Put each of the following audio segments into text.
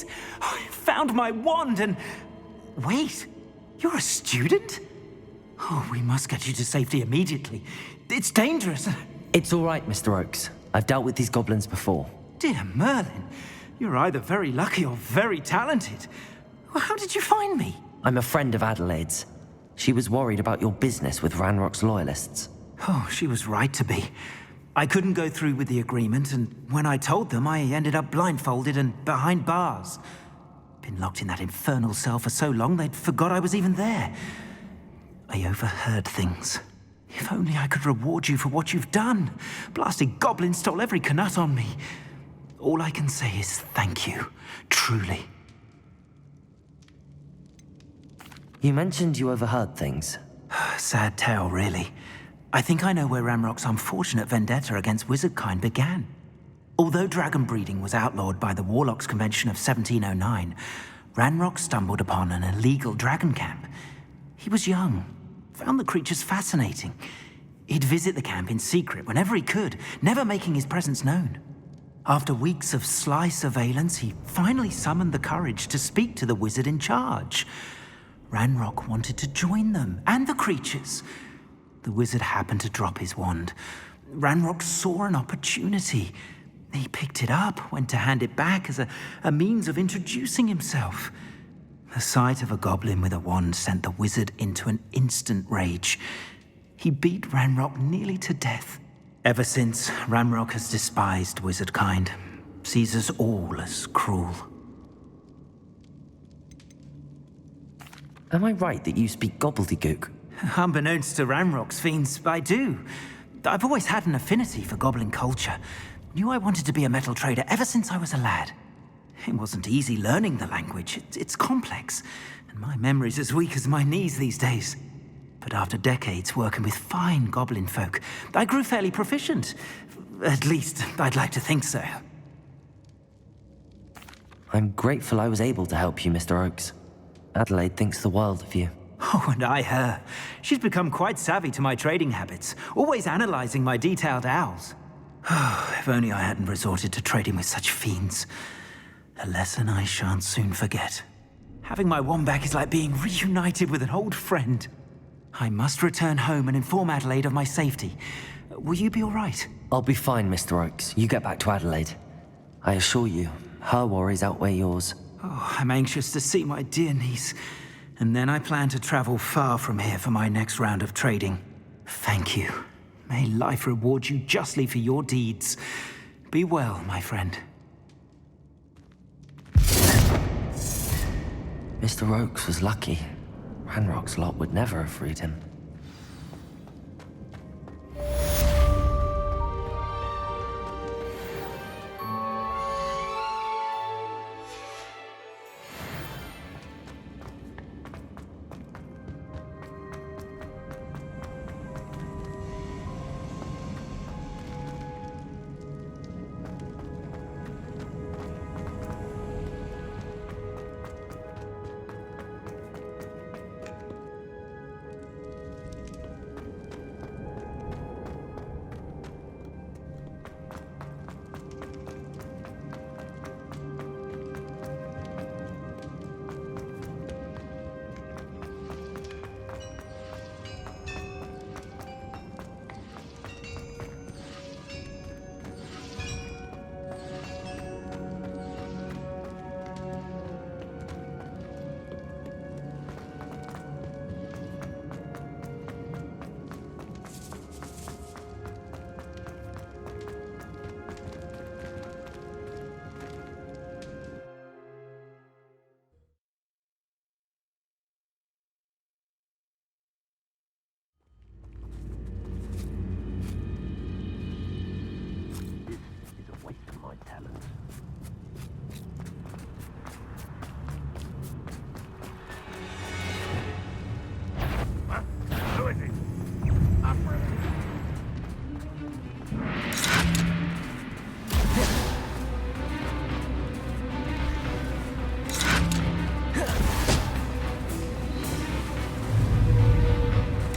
it! I found my wand and... Wait, you're a student? Oh, we must get you to safety immediately. It's dangerous. It's all right, Mr. Oakes. I've dealt with these goblins before. Dear Merlin, you're either very lucky or very talented. Well, how did you find me? I'm a friend of Adelaide's. She was worried about your business with Ranrock's loyalists. Oh, she was right to be. I couldn't go through with the agreement, and when I told them, I ended up blindfolded and behind bars. Been locked in that infernal cell for so long, they'd forgot I was even there. I overheard things. If only I could reward you for what you've done. Blasted goblins stole every knut on me. All I can say is thank you, truly. You mentioned you overheard things. Sad tale, really. I think I know where Ranrock's unfortunate vendetta against wizardkind began. Although dragon breeding was outlawed by the Warlocks Convention of 1709, Ranrock stumbled upon an illegal dragon camp. He was young, found the creatures fascinating. He'd visit the camp in secret whenever he could, never making his presence known. After weeks of sly surveillance, he finally summoned the courage to speak to the wizard in charge. Ranrock wanted to join them, and the creatures. The wizard happened to drop his wand. Ranrock saw an opportunity. He picked it up, went to hand it back as a means of introducing himself. The sight of a goblin with a wand sent the wizard into an instant rage. He beat Ranrock nearly to death. Ever since, Ranrock has despised wizardkind, sees us all as cruel. Am I right that you speak gobbledygook? Unbeknownst to Ranrock's fiends, I do. I've always had an affinity for goblin culture. Knew I wanted to be a metal trader ever since I was a lad. It wasn't easy learning the language. It's complex, and my memory's as weak as my knees these days. But after decades working with fine goblin folk, I grew fairly proficient. At least, I'd like to think so. I'm grateful I was able to help you, Mr. Oakes. Adelaide thinks the world of you. Oh, and I her. She's become quite savvy to my trading habits, always analyzing my detailed owls. If only I hadn't resorted to trading with such fiends. A lesson I shan't soon forget. Having my wand back is like being reunited with an old friend. I must return home and inform Adelaide of my safety. Will you be all right? I'll be fine, Mr. Oakes. You get back to Adelaide. I assure you, her worries outweigh yours. Oh, I'm anxious to see my dear niece. And then I plan to travel far from here for my next round of trading. Thank you. May life reward you justly for your deeds. Be well, my friend. Mr. Oakes was lucky. Ranrock's lot would never have freed him.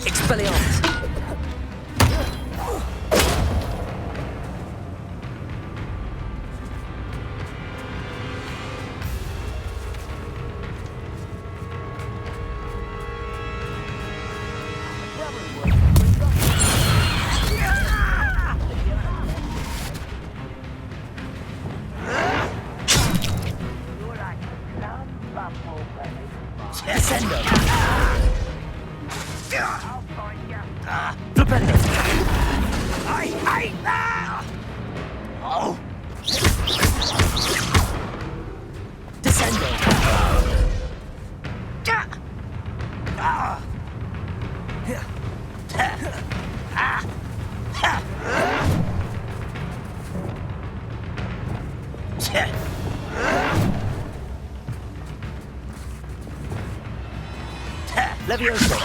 Expelliarmus! Descendo. Flipendo. I hate that! Oh! Descendo. Levioso.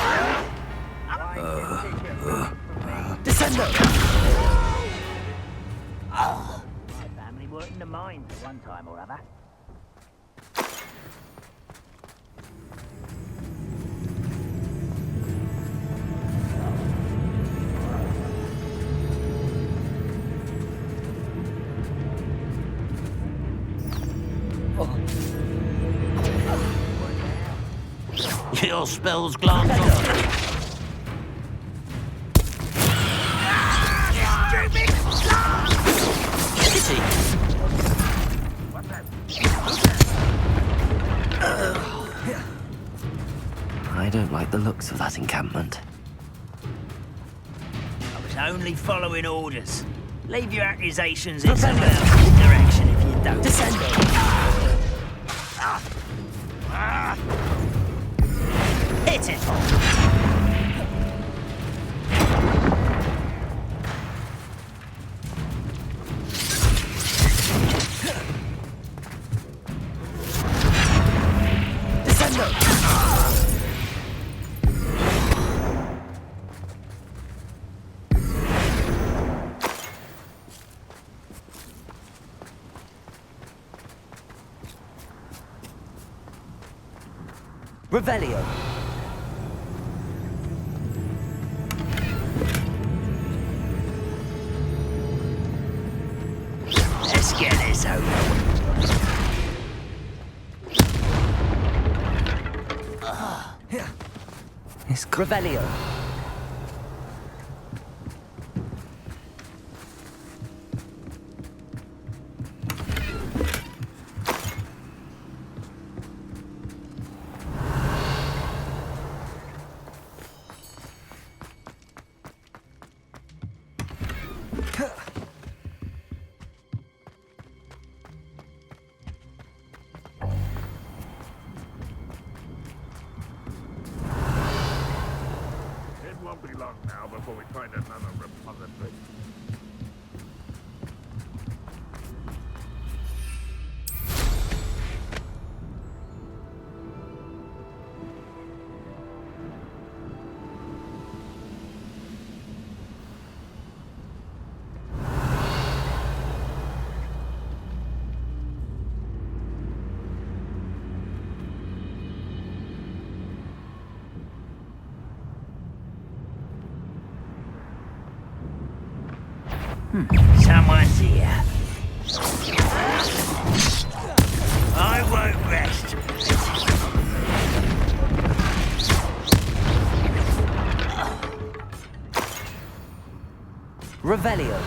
Descendo. My family worked in the mines at one time or other. Your spells glance off. I don't like the looks of that encampment. I was only following orders. Leave your accusations in someone else's direction if you don't. Descendo. Hit it! Revelio. Let's get this over. Revelio. It won't be long now before we find another repository. Someone's here. I won't rest. Revelio.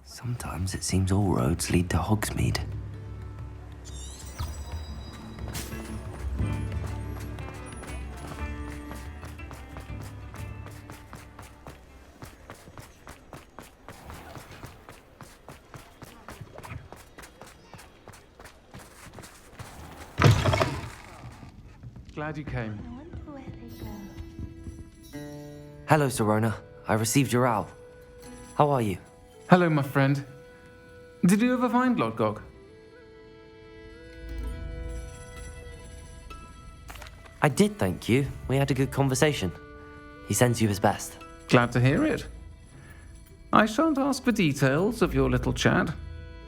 Sometimes it seems all roads lead to Hogsmeade. Glad you came. Hello, Serona. I received your owl. How are you? Hello, my friend. Did you ever find Lodgok? I did, thank you. We had a good conversation. He sends you his best. Glad to hear it. I shan't ask for details of your little chat,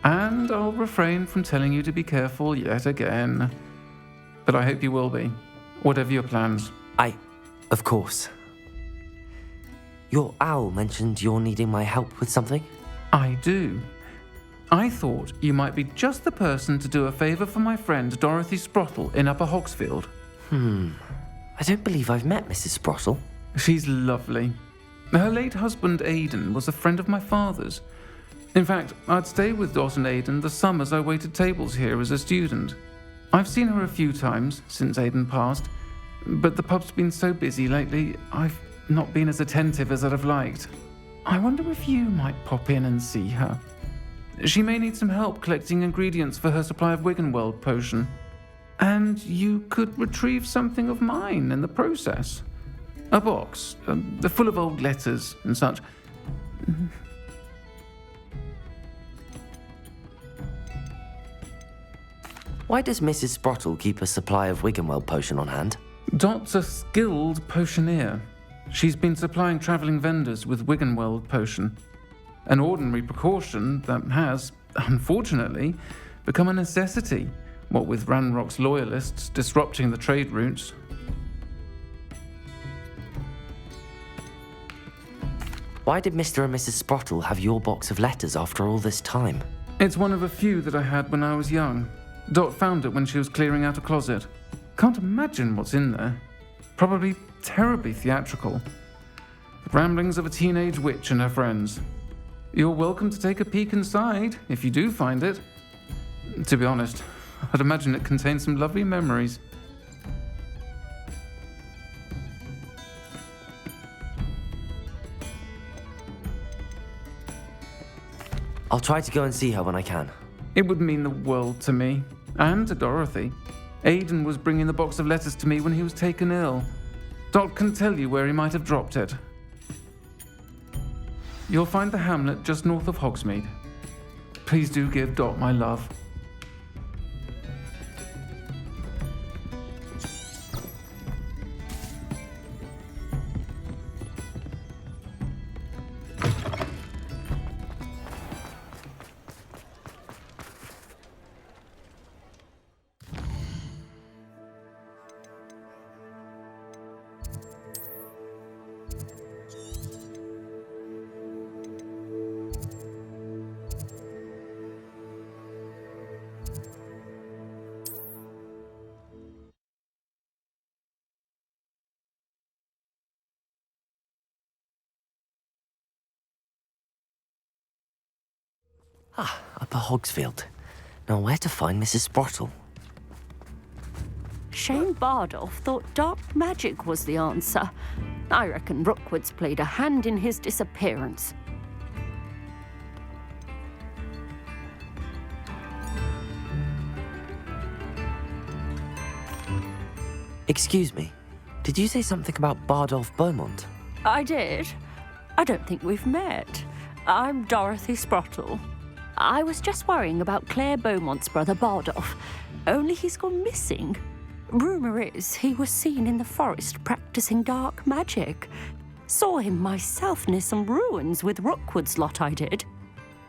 and I'll refrain from telling you to be careful yet again. But I hope you will be, whatever your plans. Of course. Your owl mentioned you're needing my help with something? I do. I thought you might be just the person to do a favour for my friend Dorothy Sprottle in Upper Hogsfield. I don't believe I've met Mrs. Sprottle. She's lovely. Her late husband Aidan was a friend of my father's. In fact, I'd stay with Dot and Aidan the summers I waited tables here as a student. I've seen her a few times since Aidan passed, but the pub's been so busy lately, I've not been as attentive as I'd have liked. I wonder if you might pop in and see her. She may need some help collecting ingredients for her supply of Wiggenweld potion. And you could retrieve something of mine in the process. A box, full of old letters and such. Why does Mrs. Sprottle keep a supply of Wiggenweld potion on hand? Dot's a skilled potioneer. She's been supplying travelling vendors with Wiggenweld potion. An ordinary precaution that has, unfortunately, become a necessity, what with Ranrock's loyalists disrupting the trade routes. Why did Mr. and Mrs. Sprottle have your box of letters after all this time? It's one of a few that I had when I was young. Dot found it when she was clearing out a closet. Can't imagine what's in there. Probably terribly theatrical. The ramblings of a teenage witch and her friends. You're welcome to take a peek inside, if you do find it. To be honest, I'd imagine it contains some lovely memories. I'll try to go and see her when I can. It would mean the world to me, and to Dorothy. Aidan was bringing the box of letters to me when he was taken ill. Dot can tell you where he might have dropped it. You'll find the hamlet just north of Hogsmeade. Please do give Dot my love. Upper Hogsfield. Now where to find Mrs. Sprottle? Shane Bardolph thought dark magic was the answer. I reckon Rookwood's played a hand in his disappearance. Excuse me, did you say something about Bardolph Beaumont? I did. I don't think we've met. I'm Dorothy Sprottle. I was just worrying about Claire Beaumont's brother Bardolph, only he's gone missing. Rumour is he was seen in the forest practicing dark magic. Saw him myself near some ruins with Rookwood's lot I did.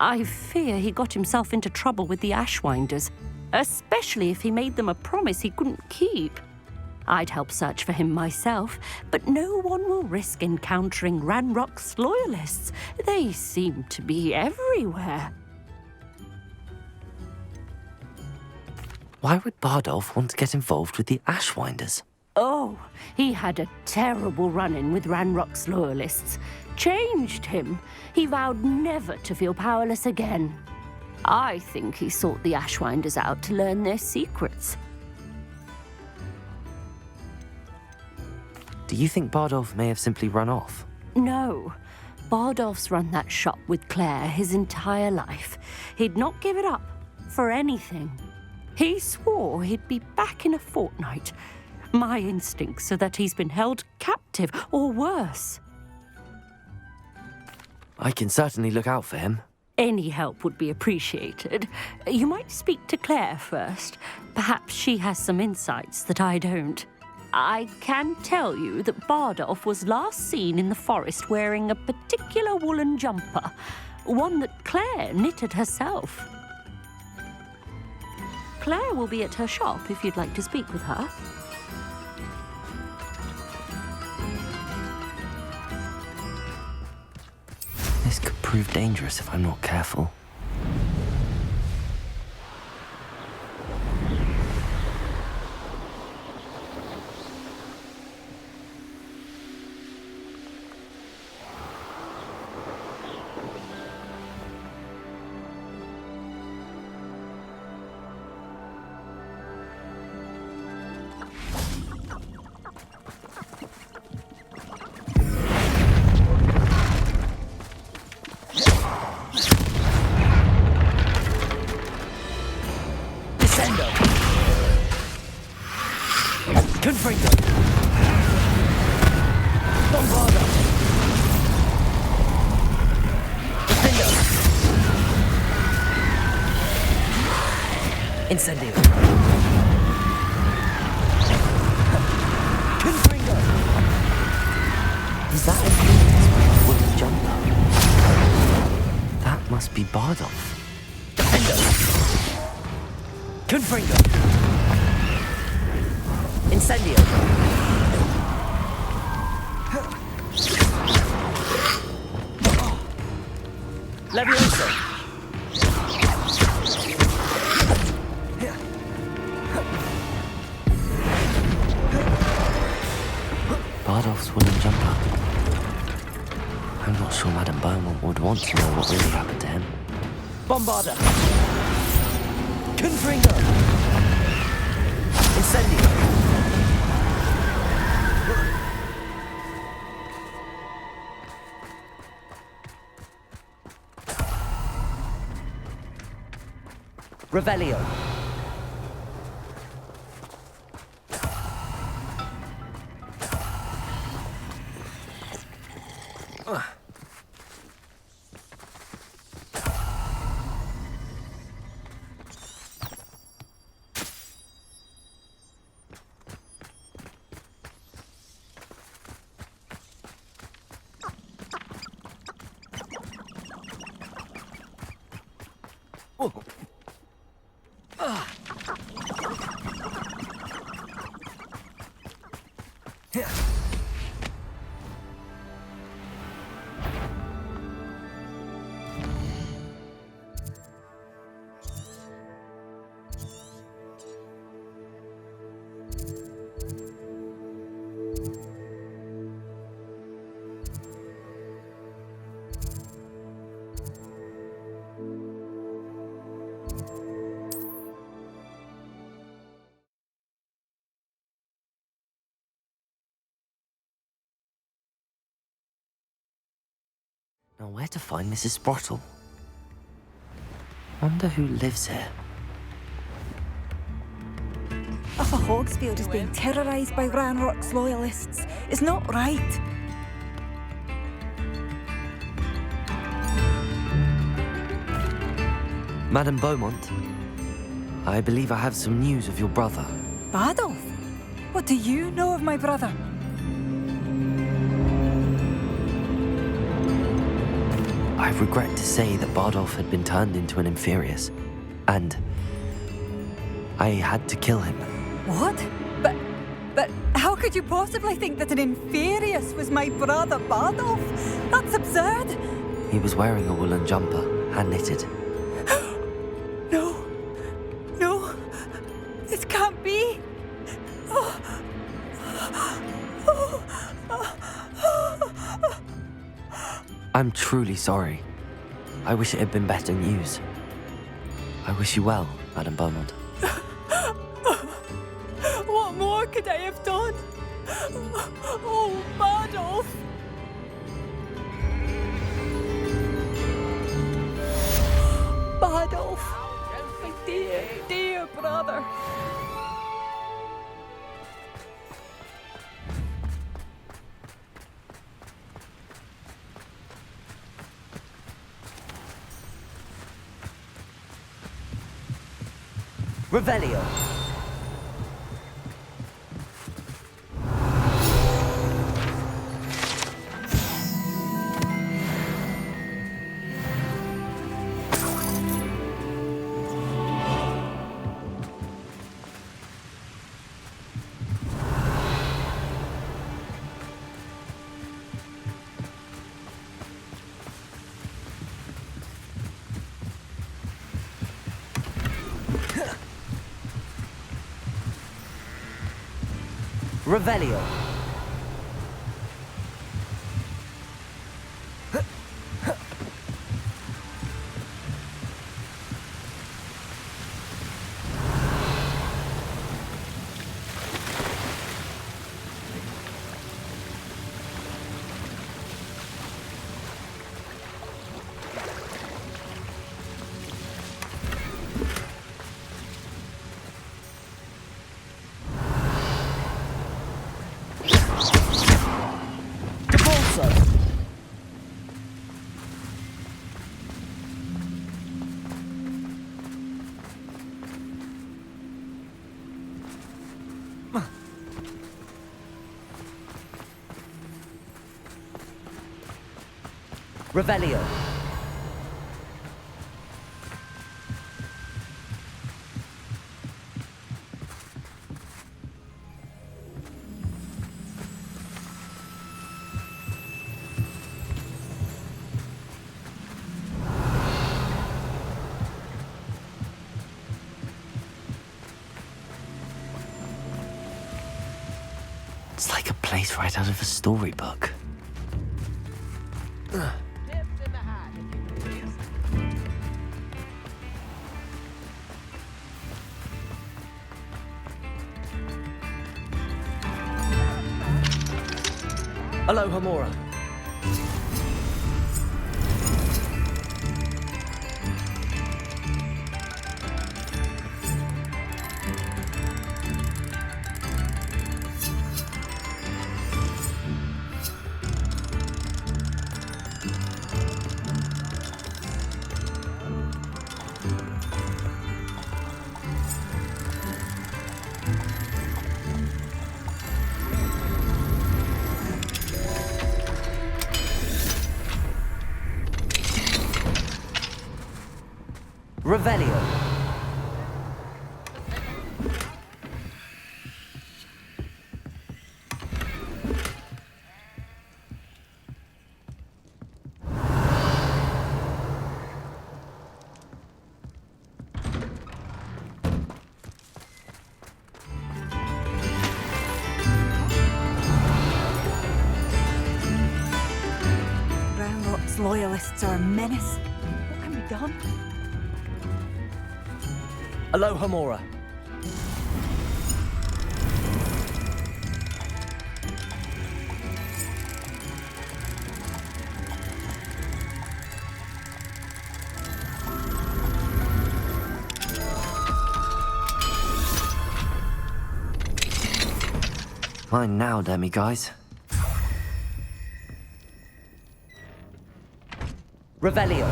I fear he got himself into trouble with the Ashwinders, especially if he made them a promise he couldn't keep. I'd help search for him myself, but no one will risk encountering Ranrock's loyalists. They seem to be everywhere. Why would Bardolph want to get involved with the Ashwinders? Oh, he had a terrible run-in with Ranrock's loyalists. Changed him. He vowed never to feel powerless again. I think he sought the Ashwinders out to learn their secrets. Do you think Bardolph may have simply run off? No. Bardolph's run that shop with Claire his entire life. He'd not give it up for anything. He swore he'd be back in a fortnight. My instincts are that he's been held captive, or worse. I can certainly look out for him. Any help would be appreciated. You might speak to Claire first. Perhaps she has some insights that I don't. I can tell you that Bardolph was last seen in the forest wearing a particular woolen jumper, one that Claire knitted herself. Claire will be at her shop if you'd like to speak with her. This could prove dangerous if I'm not careful. Incendio. Is that a wooden jumper? That must be Bardolph. Confringo. Incendio. Levioso. Bardolph's wooden jumper. I'm not sure Madame Beaumont would want to know what really happened to him. Bombarda. Confringo. Incendio. Revelio. Now where to find Mrs. Sprottle? Wonder who lives here. Upper Hogsfield is being terrorised by Ranrock's loyalists. It's not right. Madame Beaumont, I believe I have some news of your brother. Bardolph? What do you know of my brother? I regret to say that Bardolph had been turned into an Inferius, and I had to kill him. What? But how could you possibly think that an Inferius was my brother Bardolph? That's absurd. He was wearing a woolen jumper, hand-knitted. No. No. This can't be. I'm truly sorry. I wish it had been better news. I wish you well, Madame Beaumont. What more could I have done? Oh, Bardolph! Bardolph! My dear, dear brother! Revelio. Revelio. Revelio. It's like a place right out of a storybook. Aloha Mora. Revelio. Ranrock's loyalists are a menace. What can be done? Aloha Mora. Mine now, demi-guys. Revelio.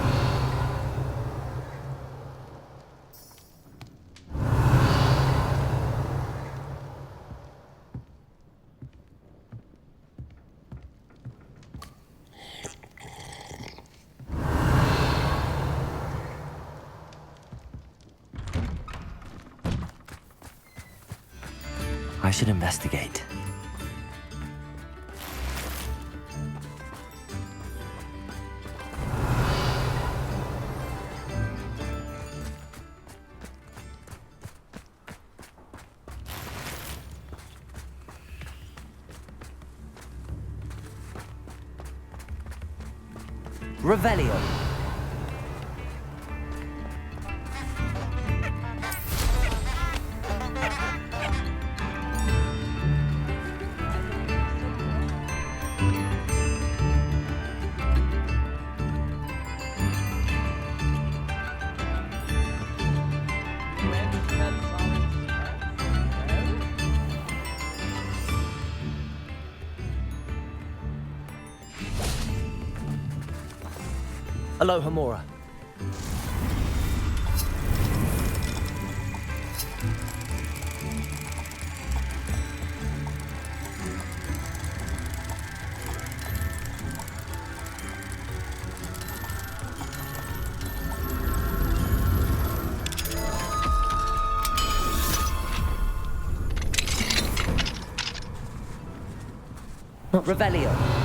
I should investigate. Revelio. Alohomora. Revelio.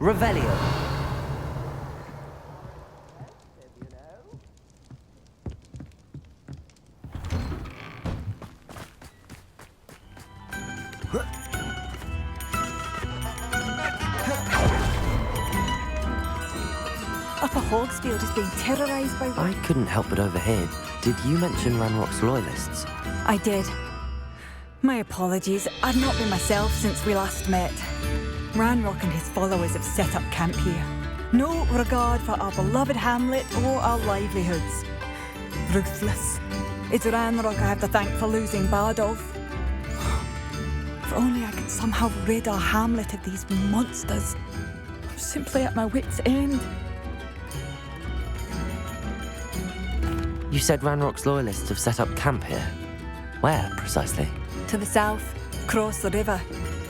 Revelio. Upper Hogsfield is being terrorised by... I couldn't help but overhear. Did you mention Ranrock's loyalists? I did. My apologies. I've not been myself since we last met. Ranrock and his followers have set up camp here. No regard for our beloved hamlet or our livelihoods. Ruthless. It's Ranrock I have to thank for losing Bardolph. If only I could somehow rid our hamlet of these monsters. I'm simply at my wit's end. You said Ranrock's loyalists have set up camp here. Where, precisely? To the south, across the river.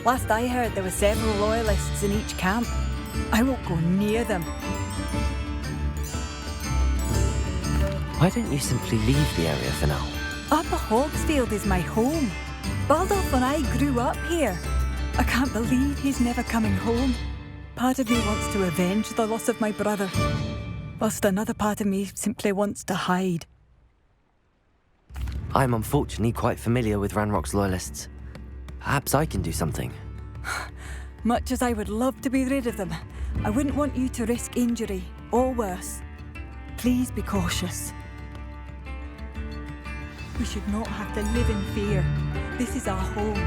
Last I heard, there were several loyalists in each camp. I won't go near them. Why don't you simply leave the area for now? Upper Hogsfield is my home. Bardolph and I grew up here. I can't believe he's never coming home. Part of me wants to avenge the loss of my brother, whilst another part of me simply wants to hide. I'm unfortunately quite familiar with Ranrock's loyalists. Perhaps I can do something. Much as I would love to be rid of them, I wouldn't want you to risk injury, or worse. Please be cautious. We should not have to live in fear. This is our home.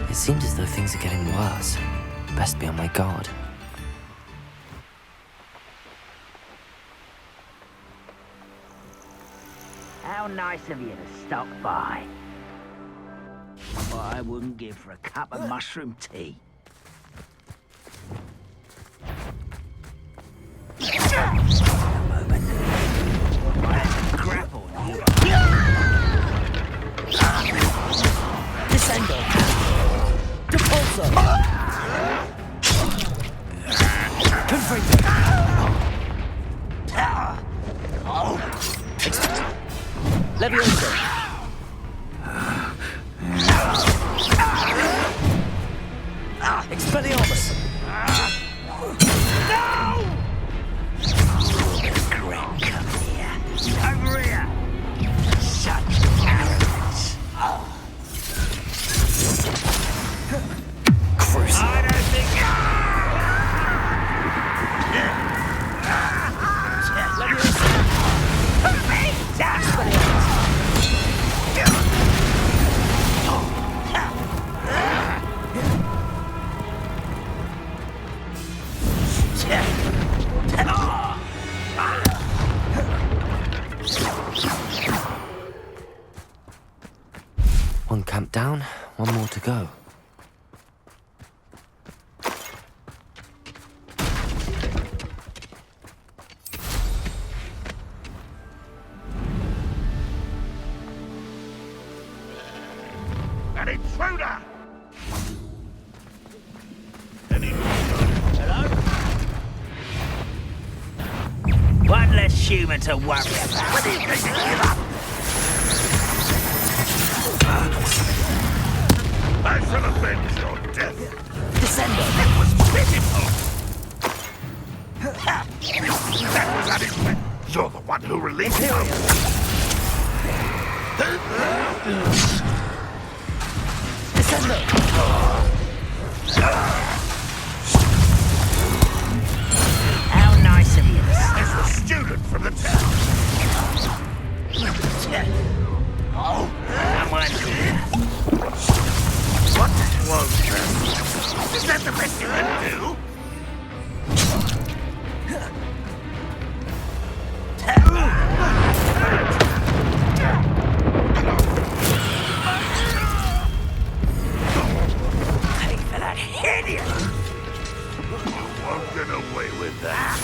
It seems as though things are getting worse. Best be on my guard. How nice of you to stop by. What I wouldn't give for a cup of mushroom tea. A moment. I have to grapple you. Descendo. Depulso. Confringo. Levioso. Expelliarmus. No! Great, come here. Over here. Such arrogance. Cruise. I don't think... go? An intruder! One less human to worry about. What do you think you give up? I shall avenge your death. Descender. It was pitiful. That was unexpected. You're the one who released him. How nice of you. As the student from the town. Someone here. What was that? Is that the best you can do? Pay for that idiot. You won't get away with that.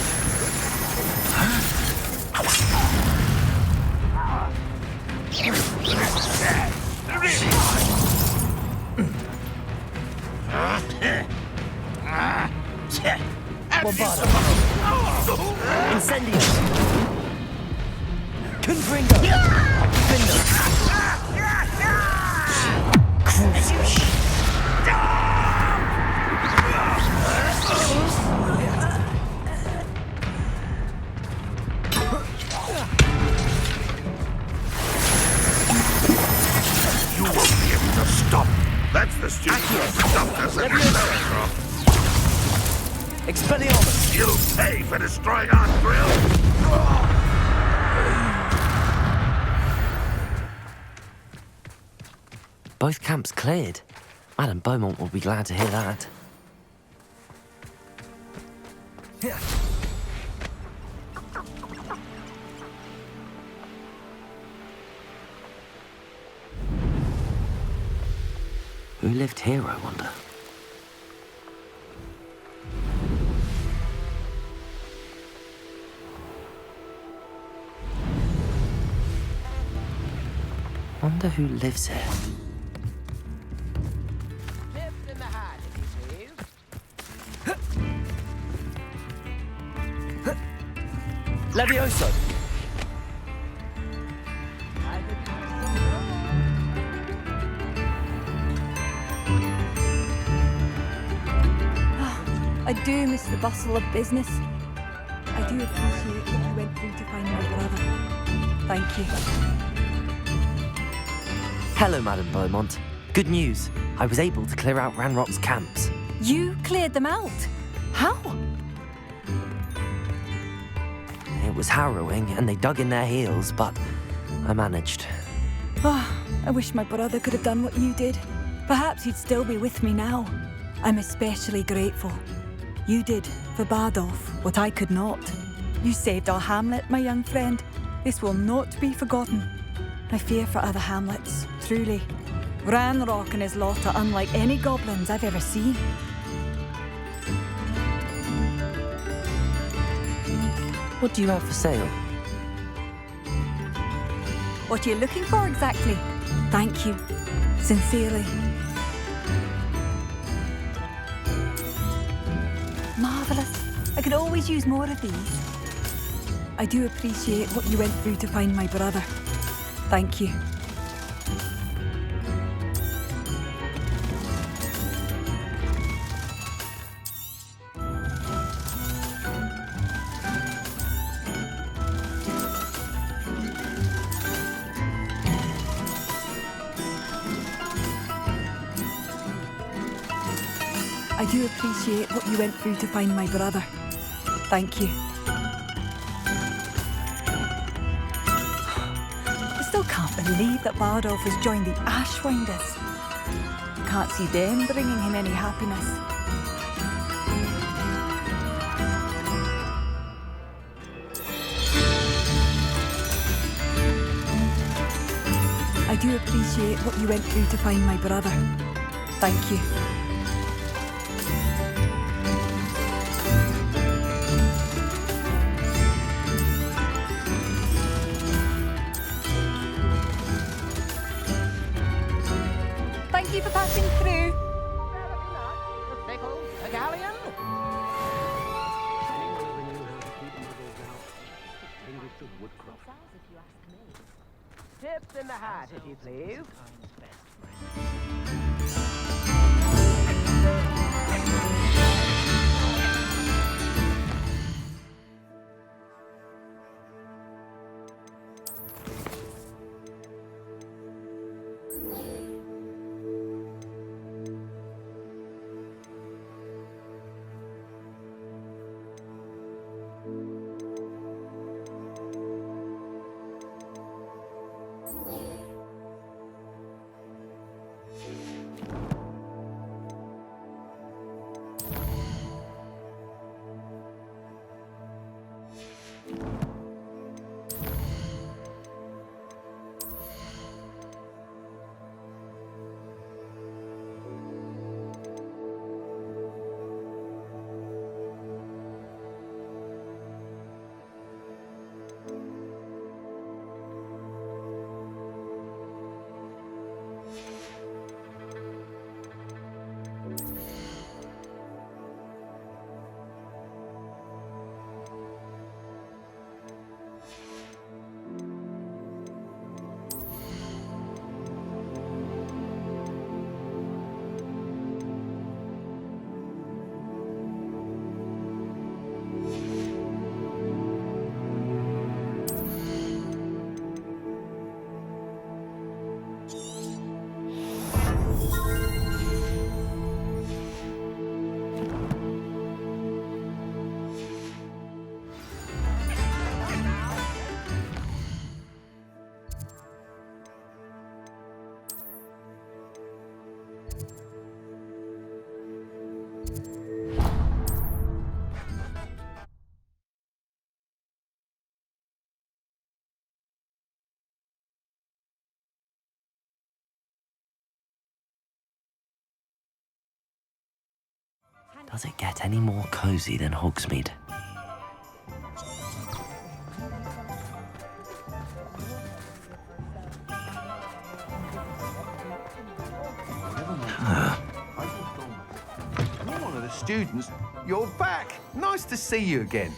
Incendio. Confringo. Findo. You won't be able to stop. That's the student who stopped us at the Expelliarmus. You'll pay for destroying our grill. Both camps cleared. Madame Beaumont will be glad to hear that. Who lived here, I wonder? Wonder who lives here. Levioso. I do miss the bustle of business. I do appreciate what you went through to find my brother. Thank you. Hello, Madame Beaumont. Good news. I was able to clear out Ranrock's camps. You cleared them out? How? It was harrowing, and they dug in their heels, but I managed. I wish my brother could have done what you did. Perhaps he'd still be with me now. I'm especially grateful. You did, for Bardolph, what I could not. You saved our hamlet, my young friend. This will not be forgotten. I fear for other hamlets, truly. Ranrock and his lot are unlike any goblins I've ever seen. What do you have for sale? What are you looking for exactly? Thank you. Sincerely. Marvellous. I could always use more of these. I do appreciate what you went through to find my brother. Thank you. I do appreciate what you went through to find my brother. Thank you. I still can't believe that Bardolph has joined the Ashwinders. Can't see them bringing him any happiness. I do appreciate what you went through to find my brother. Thank you. Thank you for passing through. Tips in the hat, if you please. Does it get any more cozy than Hogsmeade? You're one of the students. You're back. Nice to see you again.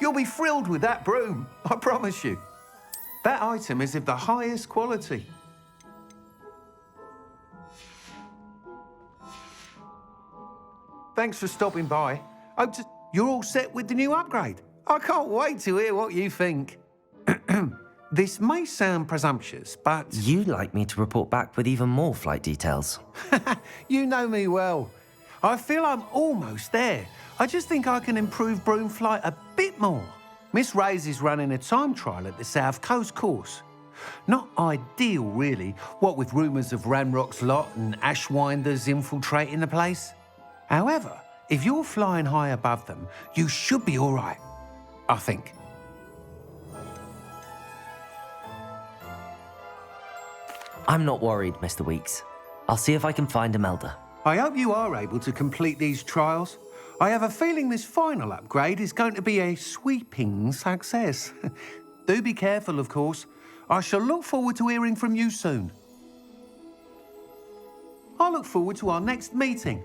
You'll be thrilled with that broom, I promise you. That item is of the highest quality. Thanks for stopping by. You're all set with the new upgrade. I can't wait to hear what you think. This may sound presumptuous, but... You'd like me to report back with even more flight details. You know me well. I feel I'm almost there. I just think I can improve broom flight a bit more. Miss Ray's is running a time trial at the South Coast course. Not ideal, really, what with rumours of Ranrock's lot and Ashwinders infiltrating the place. However, if you're flying high above them, you should be all right, I think. I'm not worried, Mr. Weeks. I'll see if I can find Imelda. I hope you are able to complete these trials. I have a feeling this final upgrade is going to be a sweeping success. Do be careful, of course. I shall look forward to hearing from you soon. I look forward to our next meeting.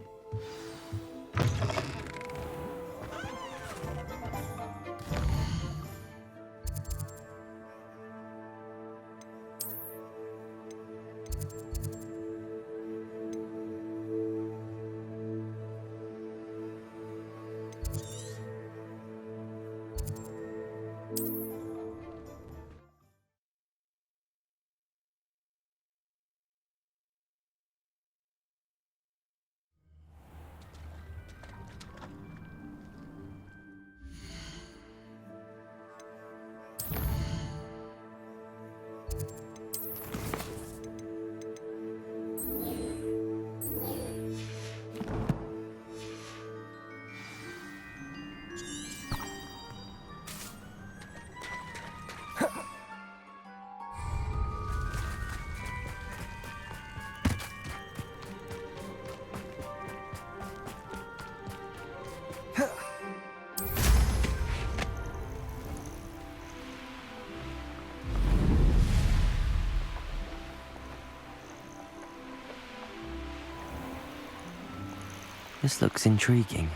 This looks intriguing.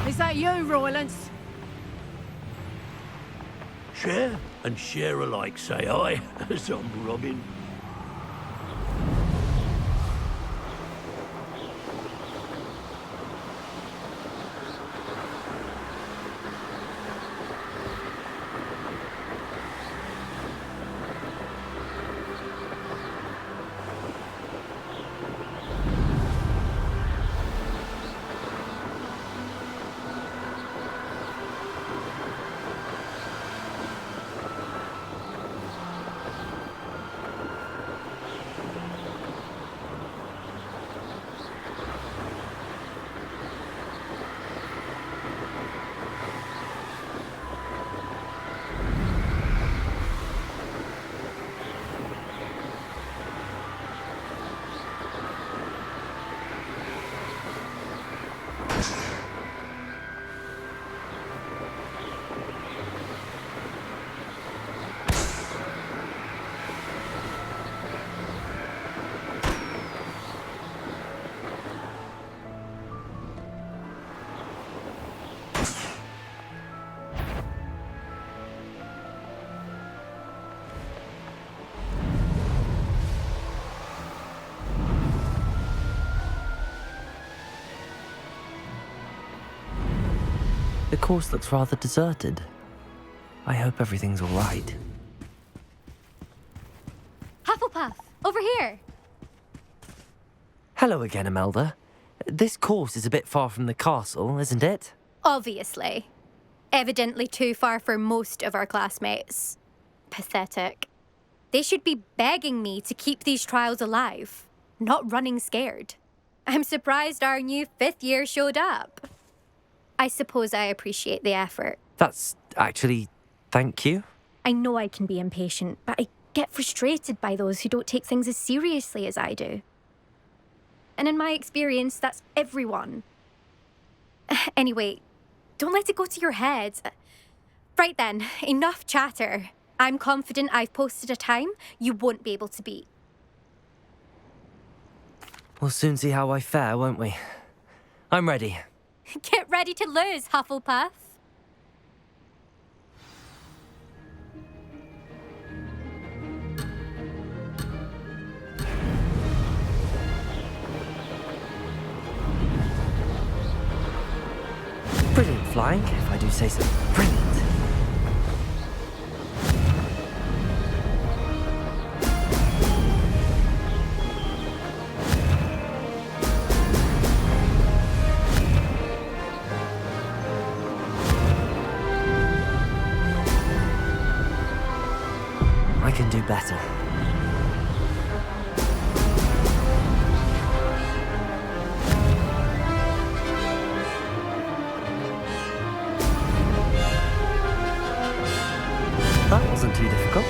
Is that you, Roylance? Share and share alike, say I, as I'm Robin. The course looks rather deserted. I hope everything's all right. Hufflepuff, over here. Hello again, Imelda. This course is a bit far from the castle, isn't it? Obviously. Evidently too far for most of our classmates. Pathetic. They should be begging me to keep these trials alive, not running scared. I'm surprised our new 5th year showed up. I suppose I appreciate the effort. That's actually... thank you. I know I can be impatient, but I get frustrated by those who don't take things as seriously as I do. And in my experience, that's everyone. Anyway, don't let it go to your head. Right then, enough chatter. I'm confident I've posted a time you won't be able to beat. We'll soon see how I fare, won't we? I'm ready. Get ready to lose, Hufflepuff. Brilliant flying, if I do say so. Brilliant. I can do better. That wasn't too difficult.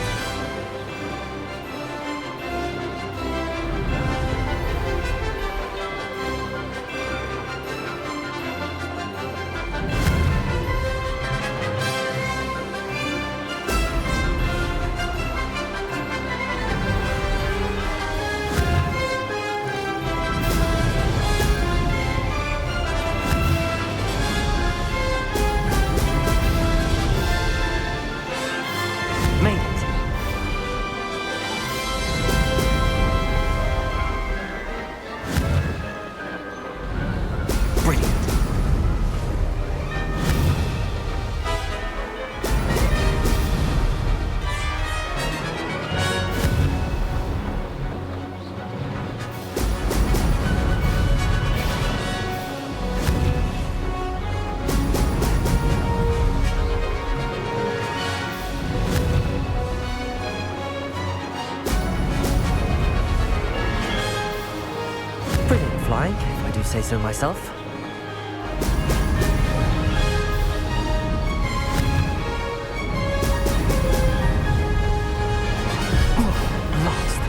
Made it. Brilliant. Brilliant flying, if I do say so myself. Oh, lost.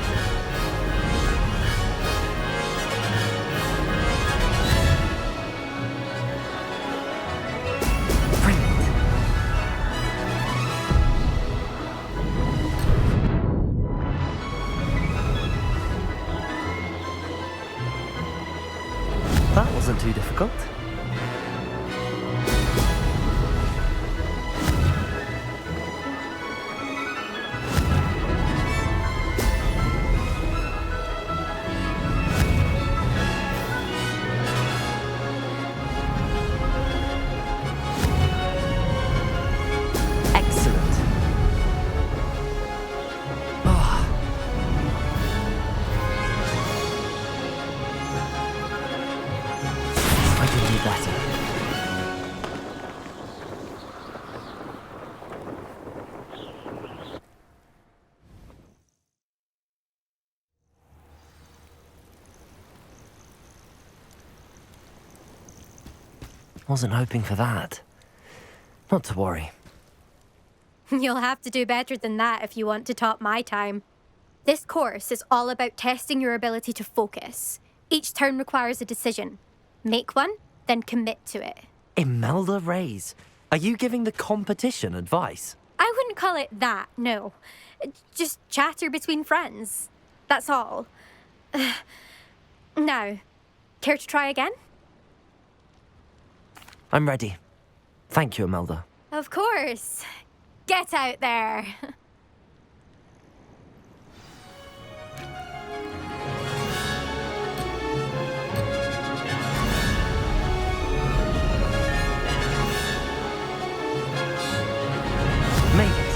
Brilliant. That wasn't too difficult. Excellent. Ah. I can do better. Wasn't hoping for that. Not to worry. You'll have to do better than that if you want to top my time. This course is all about testing your ability to focus. Each turn requires a decision. Make one, then commit to it. Imelda Reyes, are you giving the competition advice? I wouldn't call it that, no. Just chatter between friends. That's all. Now, care to try again? I'm ready. Thank you, Imelda. Of course. Get out there. Made it.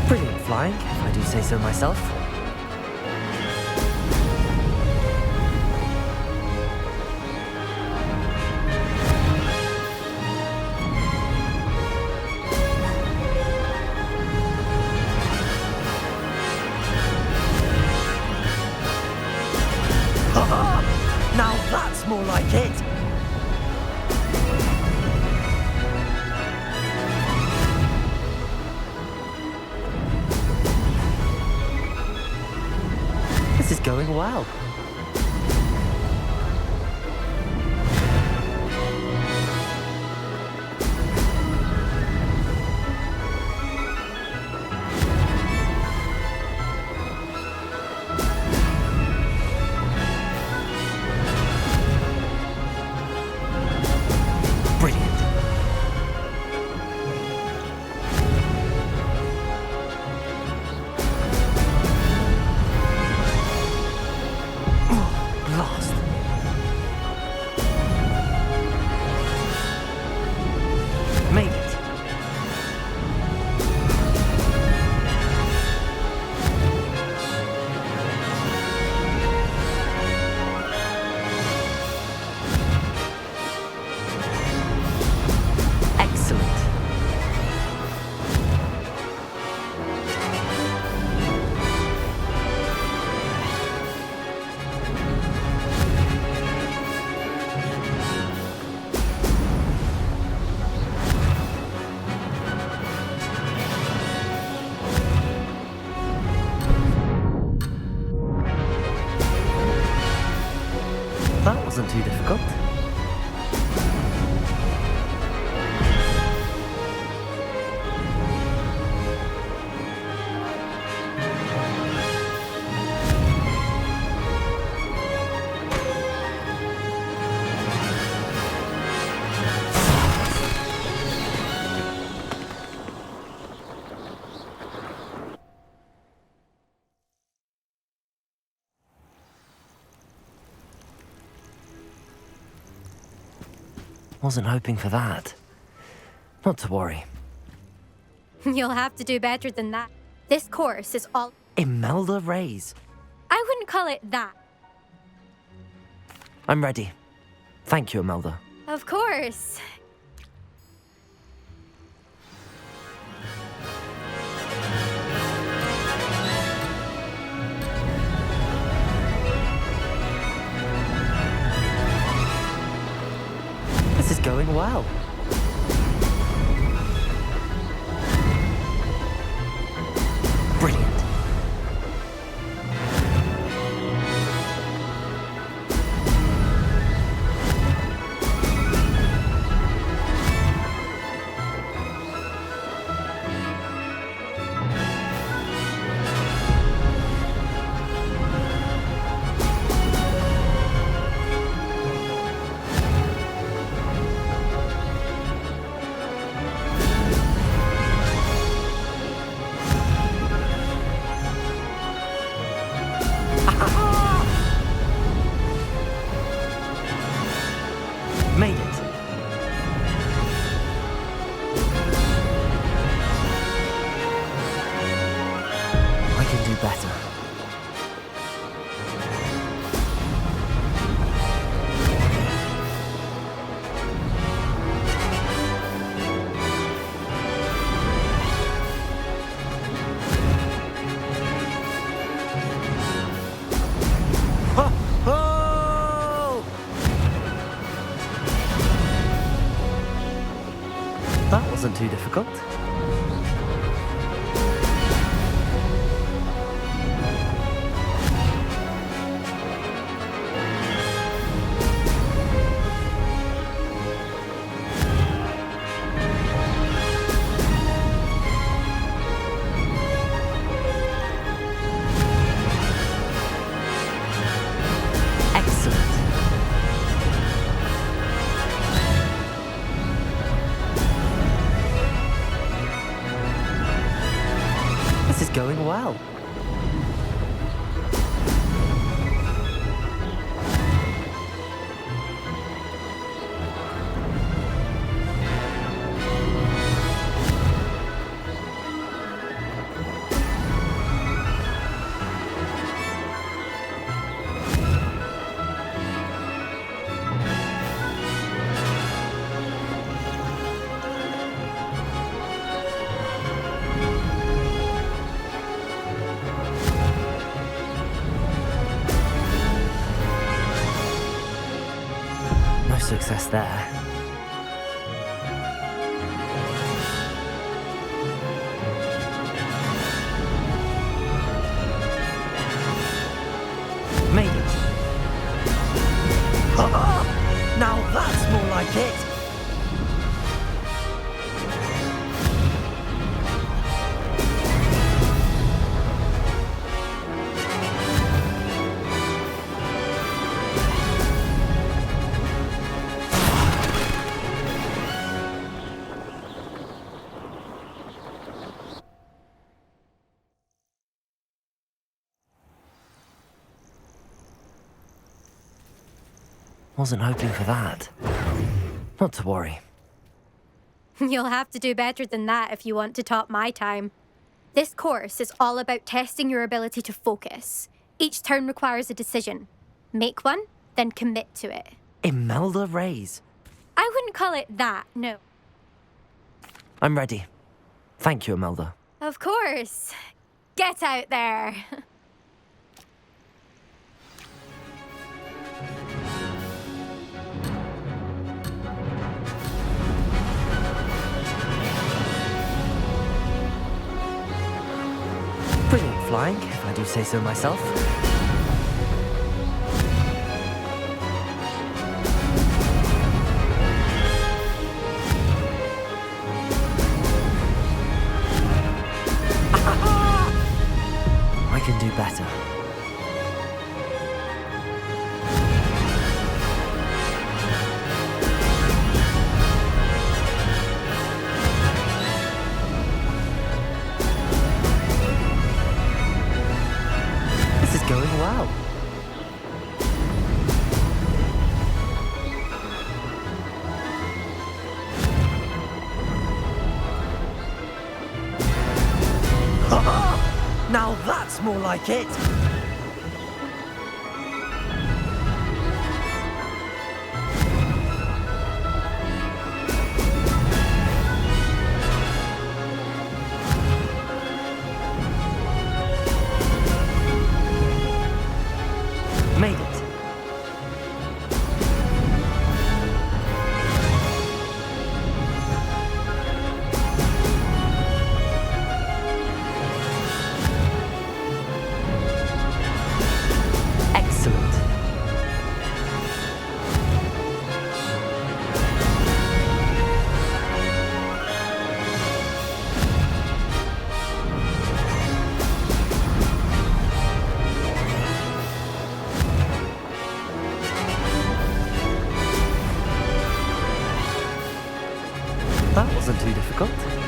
Brilliant flying, if I do say so myself. Now that's more like it! This is going well. Brilliant. Lost. Made it. Excellent. That wasn't too difficult. Wasn't hoping for that. Not to worry. You'll have to do better than that. This course is all... Imelda Reyes, I wouldn't call it that. I'm ready. Thank you, Imelda. Of course. well. Brilliant. Made it. I can do better. That wasn't too difficult. Excellent. This is going well. No success there. Made it. Now that's more like it. Wasn't hoping for that. Not to worry. You'll have to do better than that if you want to top my time. This course is all about testing your ability to focus. Each turn requires a decision. Make one, then commit to it. Imelda Reyes. I wouldn't call it that, no. I'm ready. Thank you, Imelda. Of course. Get out there. Brilliant flying, if I do say so myself. I can do better. This is going well. Now that's more like it. Made it. difficult?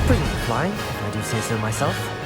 Brilliant flying, if I do say so myself.